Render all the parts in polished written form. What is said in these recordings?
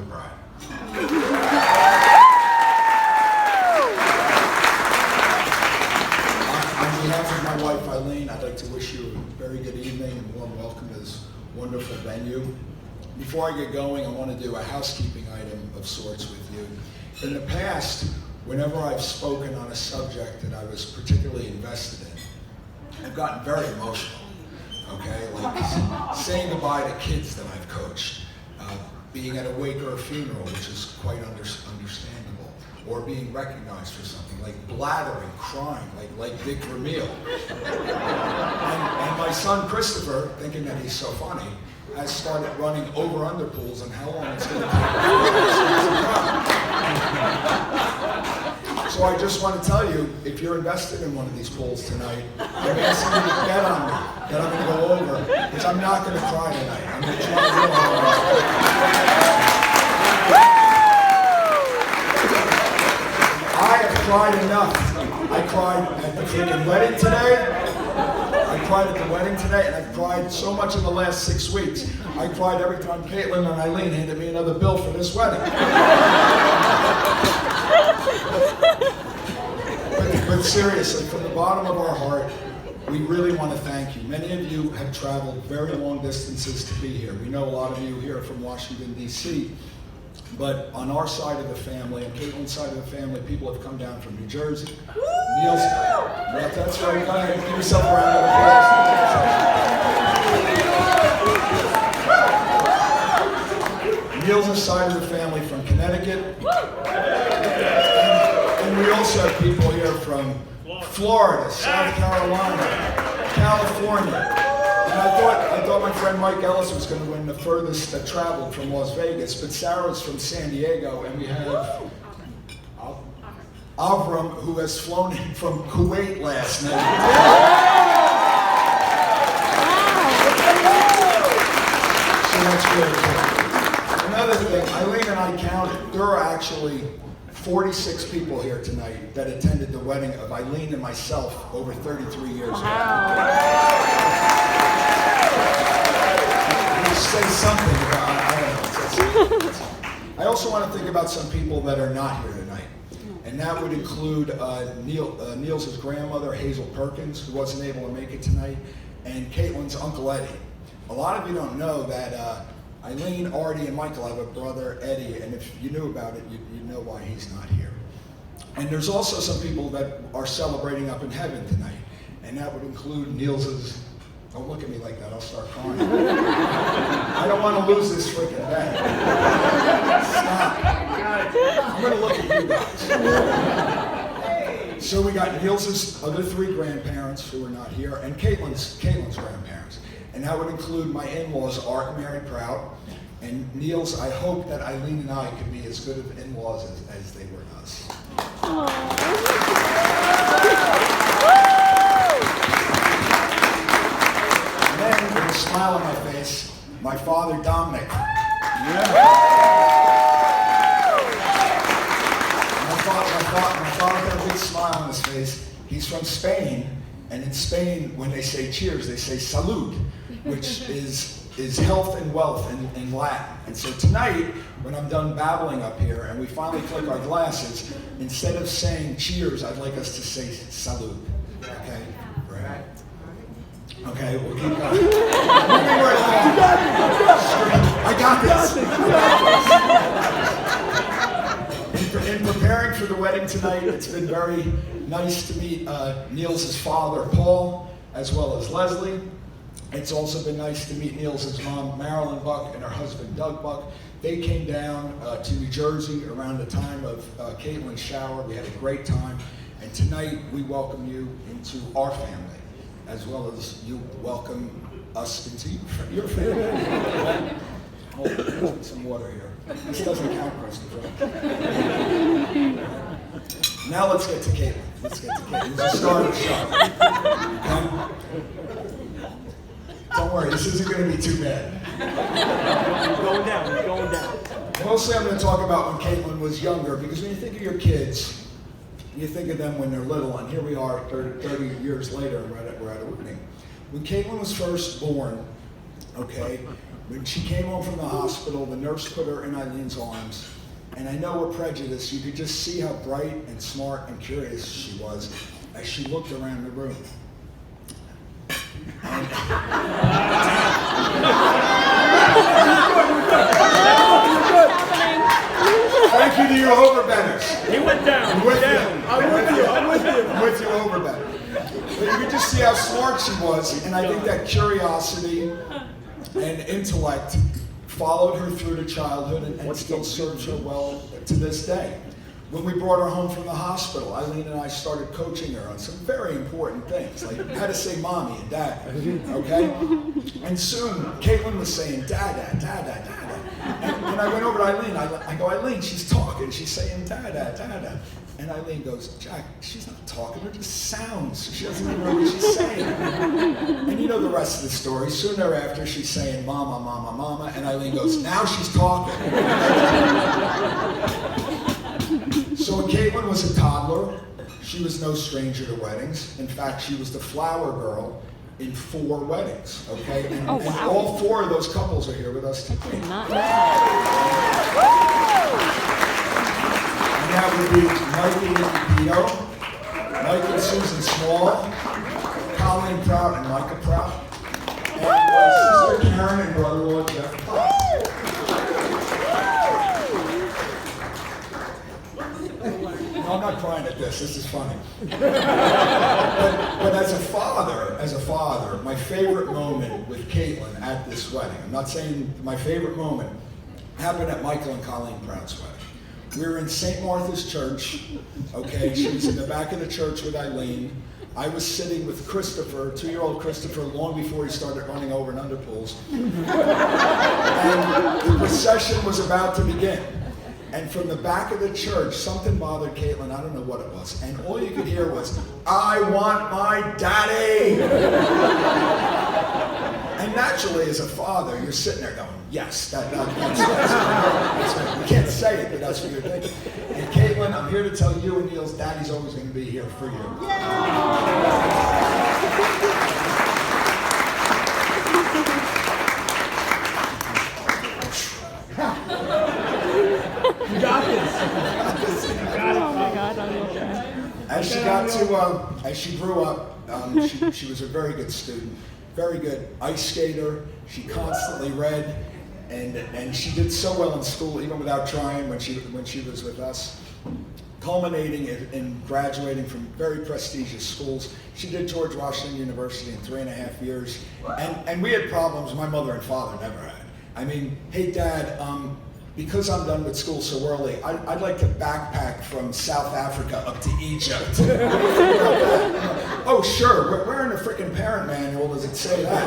bride. On behalf of my wife Eileen, I'd like to wish you a very good evening and warm welcome to this wonderful venue. Before I get going, I want to do a housekeeping item of sorts with you. In the past, whenever I've spoken on a subject that I was particularly invested in, I've gotten very emotional, okay? Like saying goodbye to kids that I've coached, being at a wake or a funeral, which is quite understandable, or being recognized for something, like blathering, crying, like Vic Vermeil. And my son Christopher, thinking that he's so funny, has started running over-under pools on how long it's going to take. So I just want to tell you, if you're invested in one of these pools tonight, I'm asking you to bet on me that I'm going to go over, because I'm not going to cry tonight. I'm going to try real hard. I have cried enough. I cried at the freaking wedding today. I cried at the wedding today, and I've cried so much in the last 6 weeks. I cried every time Caitlin and Eileen handed me another bill for this wedding. But seriously, from the bottom of our heart, we really want to thank you. Many of you have traveled very long distances to be here. We know a lot of you here from Washington, D.C., but on our side of the family, on Caitlin's side of the family, people have come down from New Jersey. Neil's, that's right, go ahead, give yourself a round of applause. Neil's side of the family from Connecticut. And we also have people here from Florida, South Carolina, California. And I thought my friend Mike Ellis was going to win the furthest that traveled from Las Vegas, but Sarah's from San Diego, and we have Avram, who has flown in from Kuwait last night. So that's good. Another thing, Eileen and I counted, there are actually 46 people here tonight that attended the wedding of Eileen and myself over 33 years ago. Say something about, I don't know. I also want to think about some people that are not here tonight. And that would include Neil's grandmother, Hazel Perkins, who wasn't able to make it tonight, and Caitlin's Uncle Eddie. A lot of you don't know that Eileen, Artie, and Michael have a brother, Eddie, and if you knew about it, you know why he's not here. And there's also some people that are celebrating up in heaven tonight, and that would include Neil's. Don't look at me like that, I'll start crying. I don't want to lose this freaking bet. Stop. I'm going to look at you guys. So we got Neil's other 3 grandparents who are not here, and Caitlin's grandparents. And that would include my in-laws, Art and Mary Prout. And Neil's, I hope that Eileen and I could be as good of in-laws as they were us. With a smile on my face, my father, Dominic. Yeah. My father had a big smile on his face. He's from Spain, and in Spain, when they say cheers, they say salud, which is health and wealth in Latin. And so tonight, when I'm done babbling up here, and we finally click our glasses, instead of saying cheers, I'd like us to say salud. Okay? Right? Okay, we'll keep going. I got this. In preparing for the wedding tonight, it's been very nice to meet Neil's father, Paul, as well as Leslie. It's also been nice to meet Neil's mom, Marilyn Buck, and her husband, Doug Buck. They came down to New Jersey around the time of Caitlin's shower. We had a great time. And tonight, we welcome you into our family, as well as you welcome us into your family. Oh, some water here. This doesn't count, Christopher. Now let's get to Caitlin. It's the start of the show. Don't worry, this isn't going to be too bad. It's going down. Mostly I'm going to talk about when Caitlin was younger, because when you think of your kids, you think of them when they're little, and here we are 30 years later, we're at a wedding. When Caitlin was first born, okay, When she came home from the hospital, the nurse put her in Eileen's arms. And I know we're prejudiced. You could just see how bright and smart and curious she was as she looked around the room. Thank you to you overbetters. He went down. I'm with down. you. I'm with you. I'm with you. I'm with you, overbetter. But you could just see how smart she was, and I think that curiosity and intellect followed her through to childhood and still serves her well to this day. When we brought her home from the hospital, Eileen and I started coaching her on some very important things, like how to say mommy and dad, okay? And soon, Caitlin was saying dada, dada, dada. And I went over to Eileen, I go, Eileen, she's talking, she's saying dada, dada. And Eileen goes, Jack, she's not talking, they're just sounds. She doesn't even know what she's saying. And you know the rest of the story. Soon thereafter, she's saying mama, mama, mama, and Eileen goes, now she's talking. So when Caitlin was a toddler, she was no stranger to weddings. In fact, she was the flower girl in 4 weddings, okay? And all 4 of those couples are here with us today. Did not know that. And that would be Mike and Nikki Pito, Mike and Susan Small, Colleen Prout and Micah Prout, and sister Karen and brother-in-law Jeff Potts. No, I'm not crying at this is funny. But as a father, my favorite moment with Caitlin at this wedding, I'm not saying my favorite moment, happened at Michael and Colleen Prout's wedding. We were in St. Martha's Church, okay? She was in the back of the church with Eileen. I was sitting with Christopher, 2-year-old Christopher, long before he started running over in underpools. And the procession was about to begin. And from the back of the church, something bothered Caitlin, I don't know what it was. And all you could hear was, I want my daddy! And naturally, as a father, you're sitting there going, yes, that's right. You can't say it, but that's what you're thinking. And Caitlin, I'm here to tell you and Niels, Daddy's always going to be here for you. You got this. Oh my God, I'm okay. As she grew up, she was a very good student, very good ice skater. She constantly read, and she did so well in school, even without trying when she was with us, culminating in graduating from very prestigious schools. She did George Washington University in 3.5 years, and we had problems my mother and father never had. I mean, hey Dad, because I'm done with school so early, I'd like to backpack from South Africa up to Egypt. Oh, sure, where in the frickin' parent manual does it say that?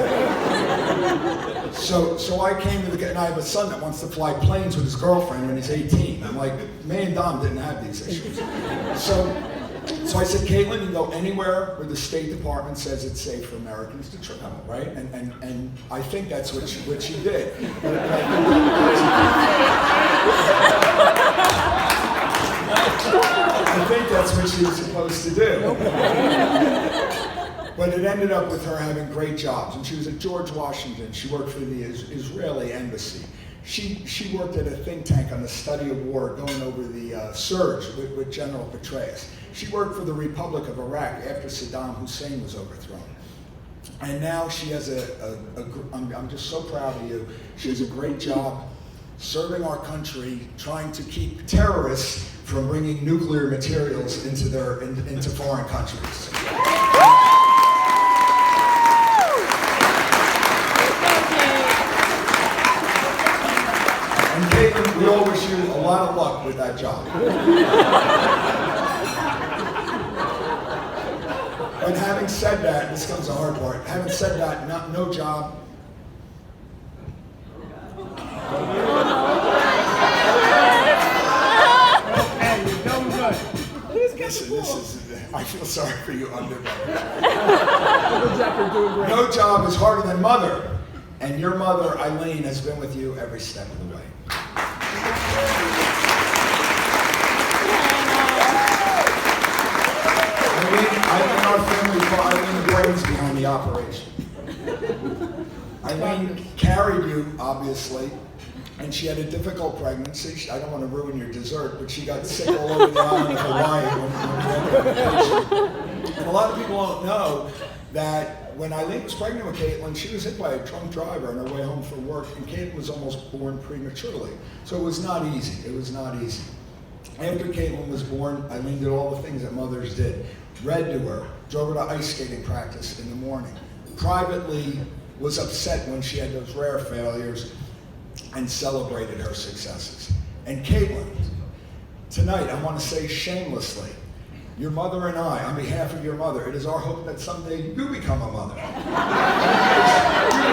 So I came to and I have a son that wants to fly planes with his girlfriend when he's 18. I'm like, me and Dom didn't have these issues. So I said, Caitlin, you can go anywhere where the State Department says it's safe for Americans to travel, right? And I think that's what she did. I think that's what she was supposed to do. But it ended up with her having great jobs. And she was at George Washington. She worked for the Israeli embassy. She worked at a think tank on the study of war, going over the surge with General Petraeus. She worked for the Republic of Iraq after Saddam Hussein was overthrown. And now she has I'm just so proud of you. She has a great job serving our country, trying to keep terrorists from bringing nuclear materials into foreign countries. And Caitlin, we all wish you a lot of luck with that job. But having said that, this comes the hard part. Having said that, no job. Hey, you're doing good. This is, I feel sorry for you, underbetter. Uncle Jack, you're doing great. No job is harder than mother. And your mother, Eileen, has been with you every step of the way. Eileen, our family call Eileen the brains behind the operation. Eileen carried you, obviously, and she had a difficult pregnancy. I don't want to ruin your dessert, but she got sick all over the island of Hawaii when we went on vacation. And a lot of people don't know that when Eileen was pregnant with Caitlin, she was hit by a drunk driver on her way home from work, and Caitlin was almost born prematurely. So it was not easy. It was not easy. After Caitlin was born, Eileen did all the things that mothers did. Read to her, drove her to ice skating practice in the morning, privately was upset when she had those rare failures, and celebrated her successes. And Caitlin, tonight I want to say shamelessly, your mother and I, on behalf of your mother, it is our hope that someday you become a mother. You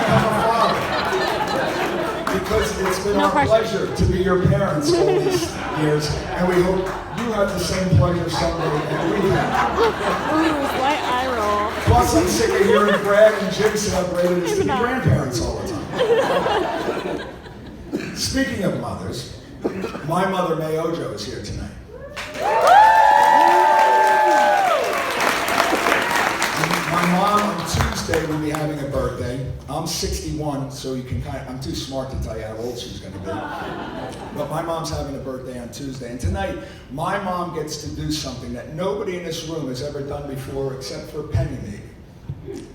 become a father. Because it's been our pleasure to be your parents all these years, and we hope you have the same pleasure someday that we have. Ooh, slight eye roll. Plus, I'm sick of hearing Brad and Jim celebrated as to be grandparents all the time. Speaking of mothers, my mother, May Ojo, is here tonight. My mom on Tuesday will be having a birthday. I'm 61, so you can I'm too smart to tell you how old she's going to be. But my mom's having a birthday on Tuesday. And tonight, my mom gets to do something that nobody in this room has ever done before except for Penny maybe.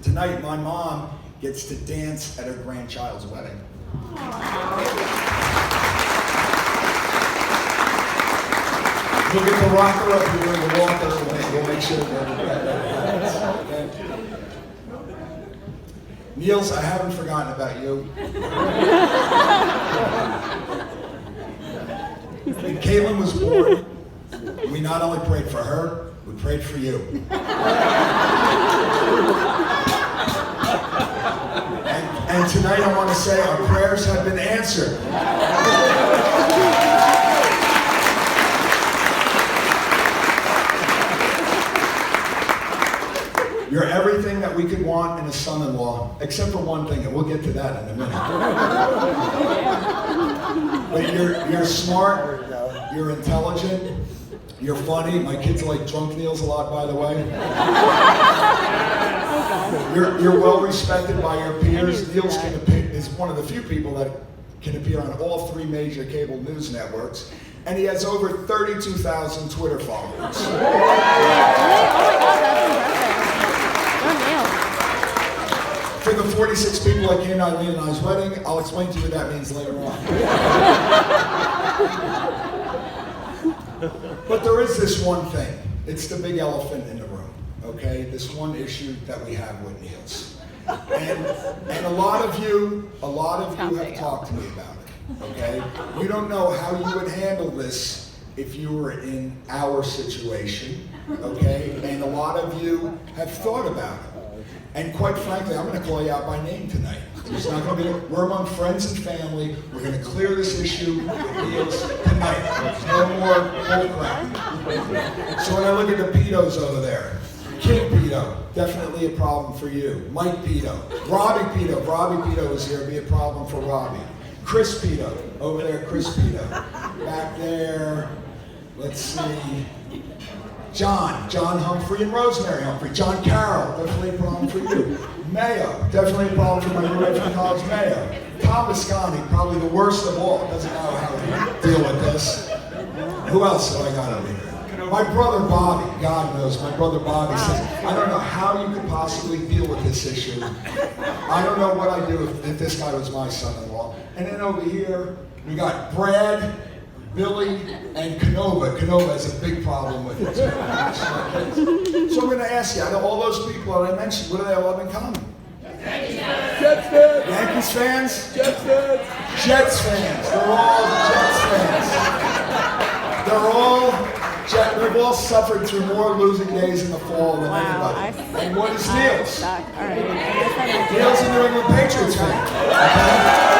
Tonight, my mom gets to dance at her grandchild's wedding. We'll get the rocker up here and the walker, we'll make sure that okay. Niels, I haven't forgotten about you. When Caitlin was born, we not only prayed for her, we prayed for you. And tonight I want to say our prayers have been answered. You're everything that we could want in a son-in-law, except for one thing, and we'll get to that in a minute. But you're smart, you're intelligent, you're funny. My kids like drunk Niels a lot, by the way. You're well respected by your peers. Niels is one of the few people that can appear on all 3 major cable news networks, and he has over 32,000 Twitter followers. Oh my God, that's impressive. For the 46 people that came to Eileen and I's wedding, I'll explain to you what that means later on. But there is this one thing. It's the big elephant in the room, okay? This one issue that we have with Niels. And a lot of you have talked to me about it, okay? You don't know how you would handle this if you were in our situation, okay? And a lot of you have thought about it. And quite frankly, I'm going to call you out by name tonight. There's not going to be. We're among friends and family. We're going to clear this issue with Niels tonight. There's no more bullcrap. So when I look at the pedos over there, Kid Pedo, definitely a problem for you. Mike Pedo, Robbie Pedo is here. Be a problem for Robbie. Chris Pedo, over there, Chris Pedo. Back there, let's see. John Humphrey and Rosemary Humphrey. John Carroll, definitely a problem for you. Mayo, definitely a problem for my roommate from college, Mayo. Tom Biscotti, probably the worst of all, doesn't know how to deal with this. Who else have I got over here? My brother Bobby, God knows, my brother Bobby says, I don't know how you could possibly deal with this issue. I don't know what I'd do if this guy was my son-in-law. And then over here, we got Brad, Billy, and Canova. Canova has a big problem with it. So I'm going to ask you, out of all those people that I mentioned, what do they all have in common? Jets fans. Yankees fans? Jets fans. Jets fans. They're all Jets fans. They've all suffered through more losing days in the fall than anybody. And what is Niels? All right. Niels a New England Patriots fan. Okay?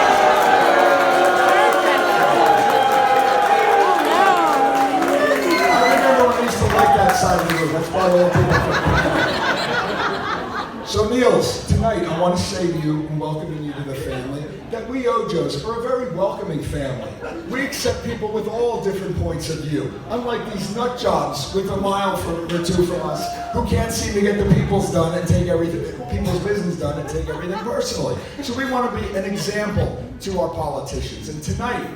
Side of the room. That's why all people. So Niels, tonight I want to say to you and welcoming you to the family that we Ojos are a very welcoming family. We accept people with all different points of view. Unlike these nut jobs with a mile or two from us, who can't seem to get the people's business done and take everything personally. So we want to be an example to our politicians. And tonight,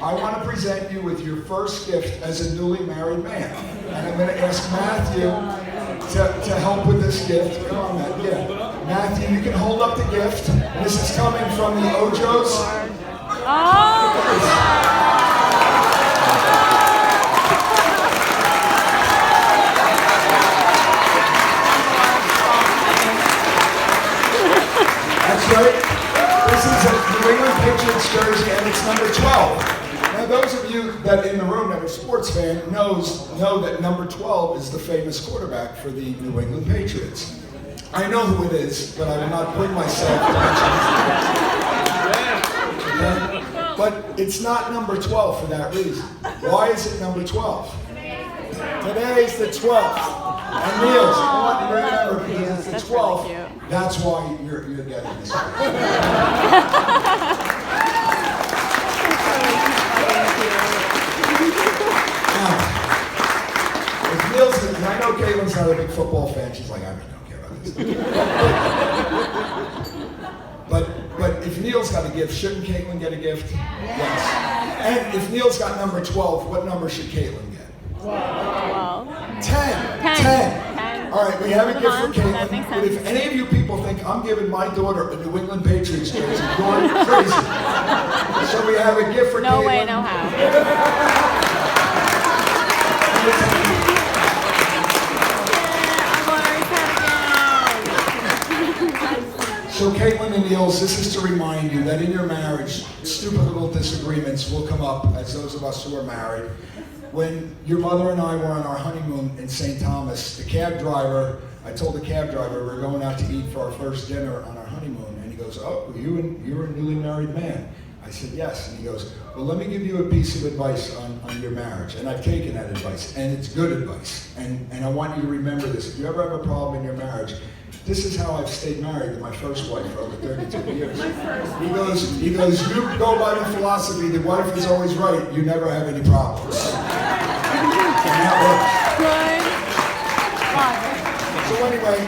I want to present you with your first gift as a newly married man. And I'm going to ask Matthew to help with this gift. Come on, Matthew. Yeah. Matthew, you can hold up the gift. This is coming from the Ojos. That's right. This is a New England Patriots jersey, and it's number 12. Now, those of you that in the room that are sports fans know that number 12 is the famous quarterback for the New England Patriots. I know who it is, but I will not bring myself to mention it. Okay? But it's not number 12 for that reason. Why is it number 12? Today is the 12th. And Niels, I want you to remember, because it's the 12th, that's why you're getting this. Now, if Niels, and I know Caitlin's not a big football fan, she's like, I really don't care about this. But if Niels got a gift, shouldn't Caitlin get a gift? Yes. And if Niels got number 12, what number should Caitlin get? 10. All right, we have a gift for Caitlin. But if any of you people think I'm giving my daughter a New England Patriots jersey, you're crazy. So we have a gift for Caitlin. No way, no how. So Caitlin and Niels, this is to remind you that in your marriage, stupid little disagreements will come up, as those of us who are married. When your mother and I were on our honeymoon in St. Thomas, I told the cab driver we're going out to eat for our first dinner on our honeymoon, and he goes, oh, you're a newly married man. I said, yes. And he goes, well, let me give you a piece of advice on your marriage. And I've taken that advice, and it's good advice. And I want you to remember this. If you ever have a problem in your marriage, this is how I've stayed married to my first wife for over 32 years. He goes, you go by the philosophy, the wife is always right, you never have any problems. And that works. So anyway,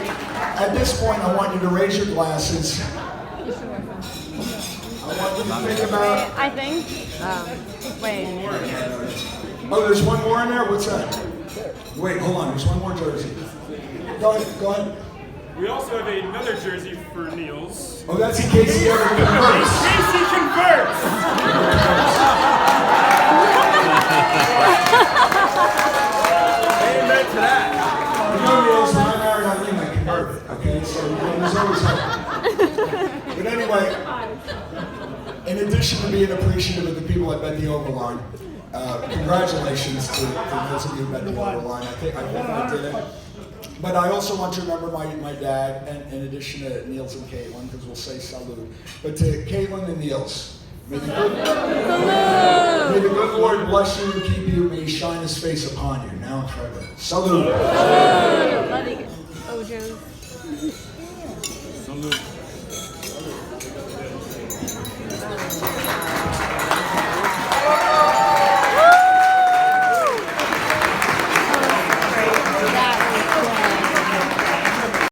at this point, I want you to raise your glasses. I want you to think about... I think, wait. Oh, there's one more in there? What's that? Wait, hold on, there's one more jersey. Go ahead. We also have another jersey for Niels. Oh, that's in case he ever converts. In case he converts! Amen to that. You know, Niels, when I married Eileen, I converted, okay? So there's always hope. But anyway, in addition to being appreciative of the people that bet the overline, congratulations to those of you who bet the overline. I think I did it. But I also want to remember my dad, and in addition to Niels and Caitlin, because we'll say salute. But to Caitlin and Niels, may the good Lord bless you and keep you. May he shine his face upon you, now and forever. Salute. Ojos.